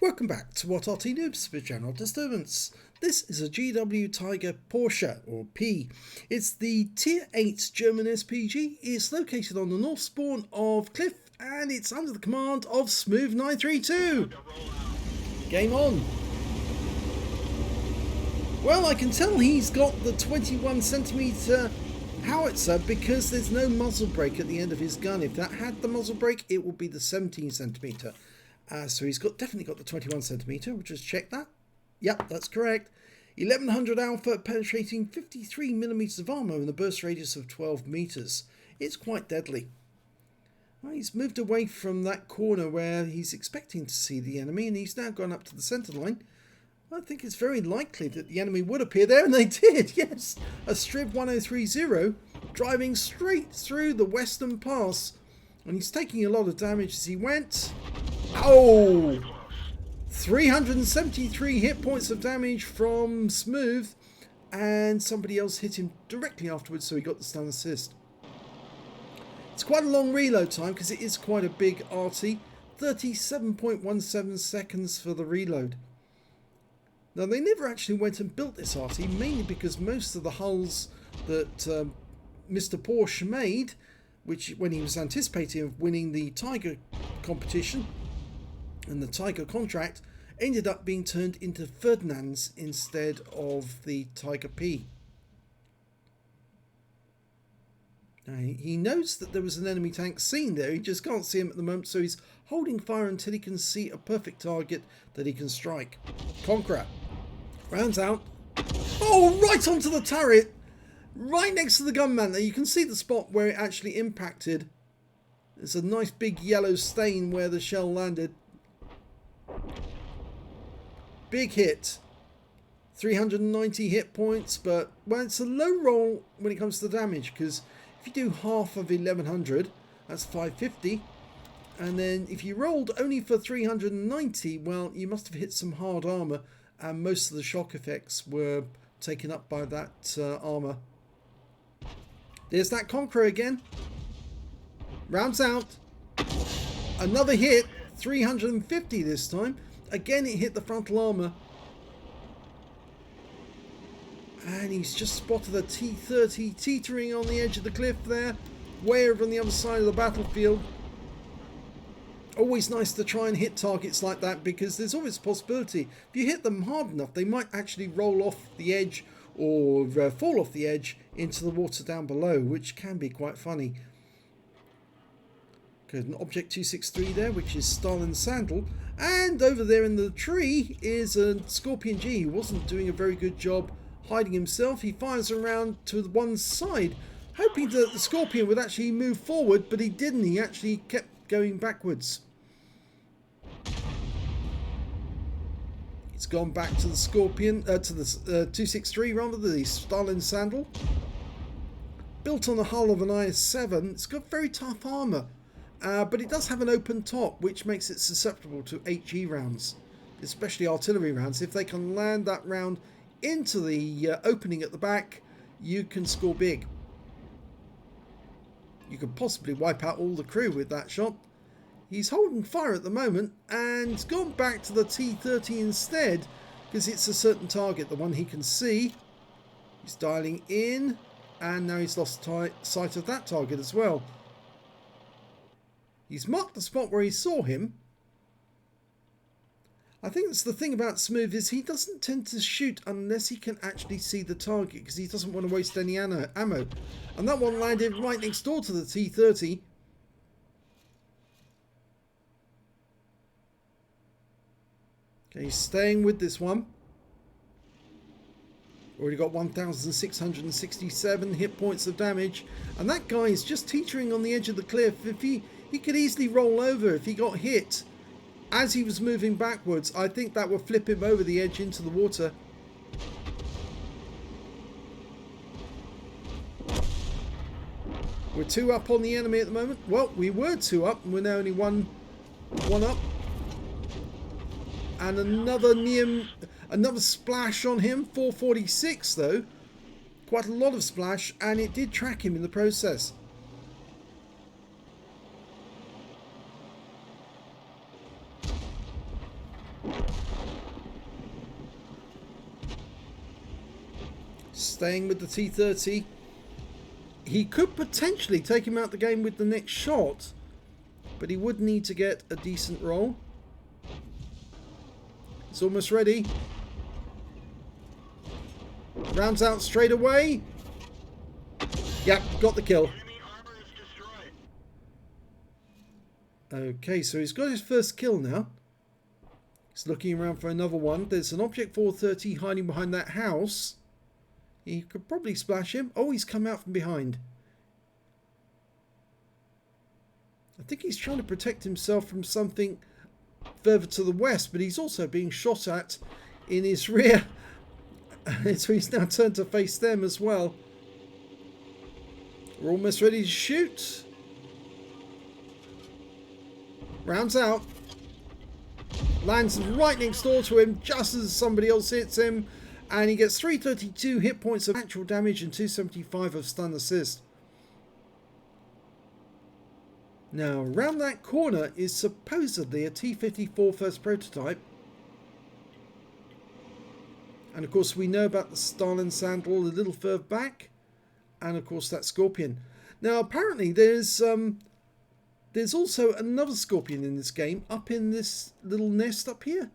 Welcome back to what Arty Noobs for General Disturbance. This is a GW Tiger Porsche, or P. It's the Tier 8 German SPG. It's located on the north spawn of Cliff and it's under the command of Smooth932. Game on. Well, I can tell he's got the 21cm howitzer because there's no muzzle brake at the end of his gun. If that had the muzzle brake, it would be the 17cm. So he's definitely got the 21cm. We'll just check that. Yep, that's correct. 1100 alpha, penetrating 53mm of armor and a burst radius of 12 meters. It's quite deadly. Well, he's moved away from that corner where he's expecting to see the enemy, and he's now gone up to the center line. I think it's very likely that the enemy would appear there, and they did, yes. A Striv 1030 driving straight through the western pass, and he's taking a lot of damage as he went. Oh! 373 hit points of damage from Smooth, and somebody else hit him directly afterwards, so he got the stun assist. It's quite a long reload time because it is quite a big Arty. 37.17 seconds for the reload. Now, they never actually went and built this Arty, mainly because most of the hulls that Mr. Porsche made, which when he was anticipating of winning the Tiger competition and the Tiger contract, ended up being turned into Ferdinands instead of the Tiger P. Now, he knows that there was an enemy tank seen there, he just can't see him at the moment, so he's holding fire until he can see a perfect target that he can strike. Conqueror rounds out. Oh, right onto the turret, right next to the gunman there. You can see the spot where it actually impacted. There's a nice big yellow stain where the shell landed. Big hit. 390 hit points, but well, it's a low roll when it comes to the damage, because if you do half of 1100, that's 550. And then if you rolled only for 390, well, you must have hit some hard armor, and most of the shock effects were taken up by that armor. There's that Conqueror again. Rounds out. Another hit. 350 this time. Again, it hit the frontal armor. And he's just spotted a T-30 teetering on the edge of the cliff there. Way over on the other side of the battlefield. Always nice to try and hit targets like that, because there's always a possibility if you hit them hard enough they might actually roll off the edge or fall off the edge into the water down below, which can be quite funny. Good, an Object 263 there, which is Stalin's Sandal, and over there in the tree is a Scorpion G who wasn't doing a very good job hiding himself. He fires around to the one side, hoping that the Scorpion would actually move forward, but he didn't. He actually kept going backwards. It's gone back to the Scorpion, to the 263 rather, the Stalin Sandal. Built on the hull of an IS-7, it's got very tough armour, but it does have an open top, which makes it susceptible to HE rounds, especially artillery rounds. If they can land that round into the opening at the back, you can score big. You could possibly wipe out all the crew with that shot. He's holding fire at the moment and gone back to the T-30 instead, because it's a certain target, the one he can see. He's dialing in, and now he's lost sight of that target as well. He's marked the spot where he saw him. I think that's the thing about Smooth, is he doesn't tend to shoot unless he can actually see the target, because he doesn't want to waste any ammo. And that one landed right next door to the T-30. Okay, he's staying with this one. Already got 1,667 hit points of damage. And that guy is just teetering on the edge of the cliff. If he could easily roll over if he got hit as he was moving backwards. I think that would flip him over the edge into the water. We're 2 up on the enemy at the moment. Well, we were 2 up and we're now only one up. And another splash on him. 446 though. Quite a lot of splash, and it did track him in the process. Staying with the T30. He could potentially take him out the game with the next shot, but he would need to get a decent roll. It's almost ready. Rounds out straight away. Yep, got the kill. Okay, so he's got his first kill now. He's looking around for another one. There's an Object 430 hiding behind that house. He could probably splash him. Oh, he's come out from behind. I think he's trying to protect himself from something further to the west, but he's also being shot at in his rear. So he's now turned to face them as well. We're almost ready to shoot. Rounds out. Lands right next door to him just as somebody else hits him. And he gets 332 hit points of actual damage and 275 of stun assist. Now, around that corner is supposedly a T-54 first prototype. And of course we know about the Stalin Sandal a little further back. And of course that Scorpion. Now apparently there's also another Scorpion in this game up in this little nest up here.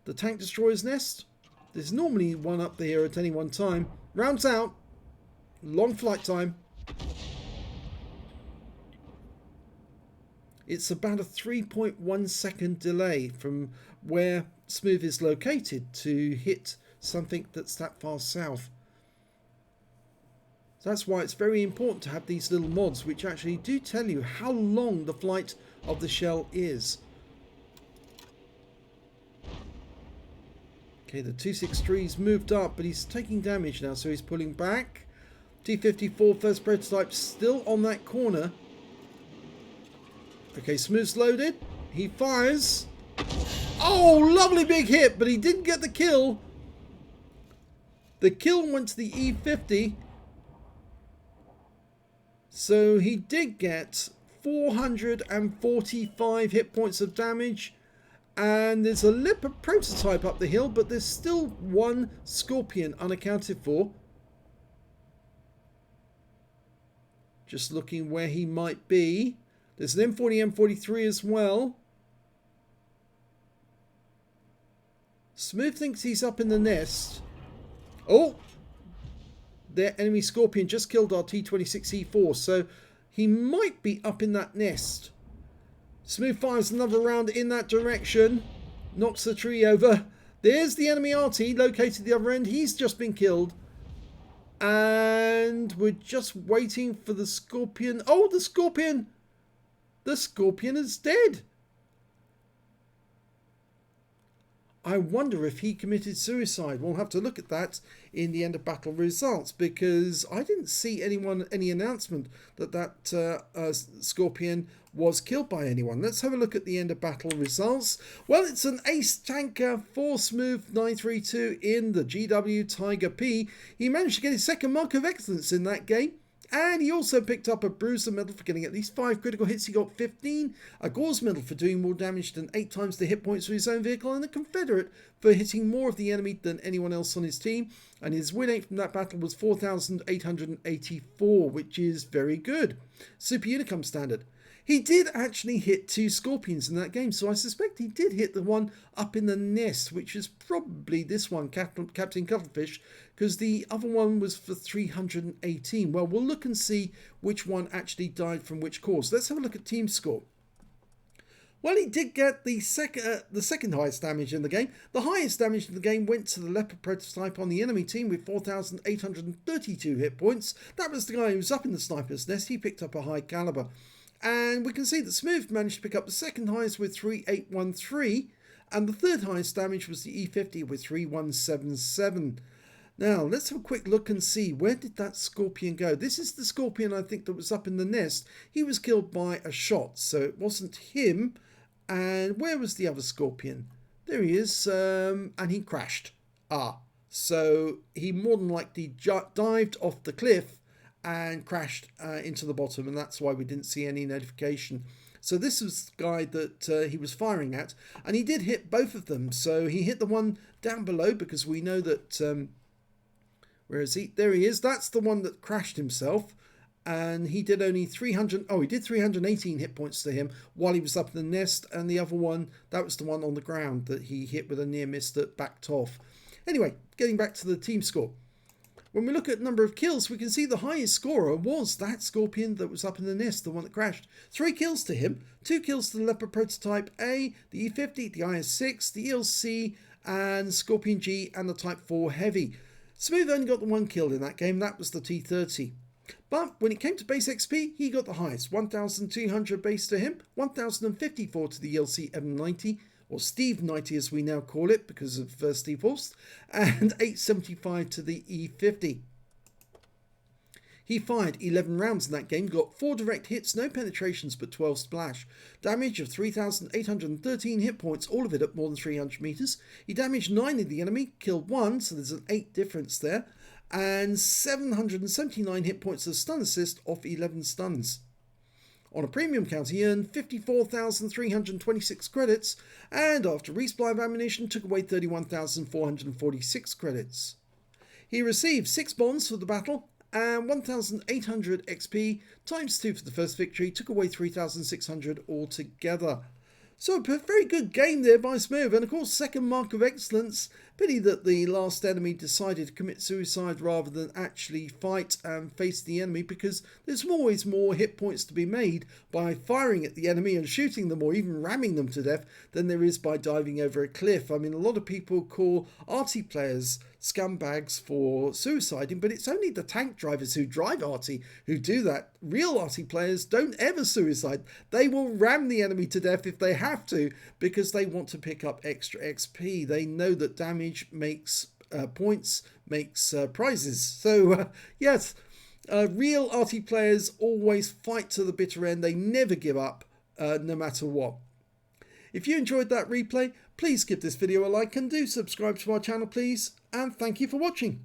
The Tank Destroyer's nest. There's normally one up there at any one time. Rounds out. Long flight time. It's about a 3.1 second delay from where Smooth is located to hit something that's that far south. So that's why it's very important to have these little mods which actually do tell you how long the flight of the shell is. Okay, the 263's moved up, but he's taking damage now, so he's pulling back. T-54 first prototype still on that corner. Okay, Smooth's loaded. He fires. Oh, lovely big hit, but he didn't get the kill. The kill went to the E50. So he did get 445 hit points of damage. And there's a Leopard prototype up the hill, but there's still one Scorpion unaccounted for. Just looking where he might be. There's an M40, M43 as well. Smooth thinks he's up in the nest. Oh! Their enemy Scorpion just killed our T-26E4, so he might be up in that nest. Smooth fires another round in that direction. Knocks the tree over. There's the enemy Arty located at the other end. He's just been killed. And we're just waiting for the Scorpion. Oh, the Scorpion! The Scorpion is dead. I wonder if he committed suicide. We'll have to look at that in the end of battle results, because I didn't see any announcement that Scorpion was killed by anyone. Let's have a look at the end of battle results. Well, it's an ace tanker for Smooth 932 in the GW Tiger P. He managed to get his second mark of excellence in that game. And he also picked up a Bruiser medal for getting at least 5 critical hits. He got 15. A Gore's medal for doing more damage than 8 times the hit points of his own vehicle. And a Confederate for hitting more of the enemy than anyone else on his team. And his win rate from that battle was 4,884, which is very good. Super Unicum standard. He did actually hit 2 Scorpions in that game, so I suspect he did hit the one up in the nest, which is probably this one, Captain Cuttlefish, because the other one was for 318. Well, we'll look and see which one actually died from which cause. Let's have a look at team score. Well, he did get the second highest damage in the game. The highest damage in the game went to the Leopard prototype on the enemy team with 4,832 hit points. That was the guy who was up in the sniper's nest. He picked up a high caliber. And we can see that Smooth managed to pick up the second highest with 3813, and the third highest damage was the E50 with 3177. Now, let's have a quick look and see, where did that Scorpion go? This is the Scorpion, I think, that was up in the nest. He was killed by a shot, so it wasn't him. And where was the other Scorpion? There he is, and he crashed. So he more than likely dived off the cliff and crashed into the bottom, and that's why we didn't see any notification. So this was the guy that he was firing at, and he did hit both of them. So he hit the one down below, because we know that Where is he? There he is. That's the one that crashed himself. And he did only 300. Oh, he did 318 hit points to him while he was up in the nest. And the other one, that was the one on the ground that he hit with a near miss that backed off. Anyway, getting back to the team score. When we look at number of kills, we can see the highest scorer was that Scorpion that was up in the nest, the one that crashed. 3 kills to him, 2 kills to the Leopard Prototype A, the E50, the IS-6, the ELC, and Scorpion G, and the Type 4 Heavy. Smooth only got the 1 kill in that game, that was the T30. But when it came to base XP, he got the highest, 1,200 base to him, 1,054 to the ELC M90, or Steve 90 as we now call it because of Steve Horst, and 875 to the E50. He fired 11 rounds in that game, got 4 direct hits, no penetrations but 12 splash. Damage of 3,813 hit points, all of it at more than 300 meters. He damaged 9 of the enemy, killed 1, so there's an 8 difference there, and 779 hit points of stun assist off 11 stuns. On a premium count, he earned 54,326 credits, and after resupply of ammunition, took away 31,446 credits. He received 6 bonds for the battle, and 1,800 XP, times 2 for the first victory, took away 3,600 altogether. So a very good game there by Smooth, and of course second mark of excellence. Pity that the last enemy decided to commit suicide rather than actually fight and face the enemy, because there's always more hit points to be made by firing at the enemy and shooting them or even ramming them to death than there is by diving over a cliff. I mean, a lot of people call Arty players scumbags for suiciding, but it's only the tank drivers who drive Arty who do that. Real Arty players don't ever suicide. They will ram the enemy to death if they have to, because they want to pick up extra XP. They know that damage makes points, makes prizes. So yes, real Arty players always fight to the bitter end. They never give up, no matter what. If you enjoyed that replay, please give this video a like and do subscribe to our channel, please. And thank you for watching.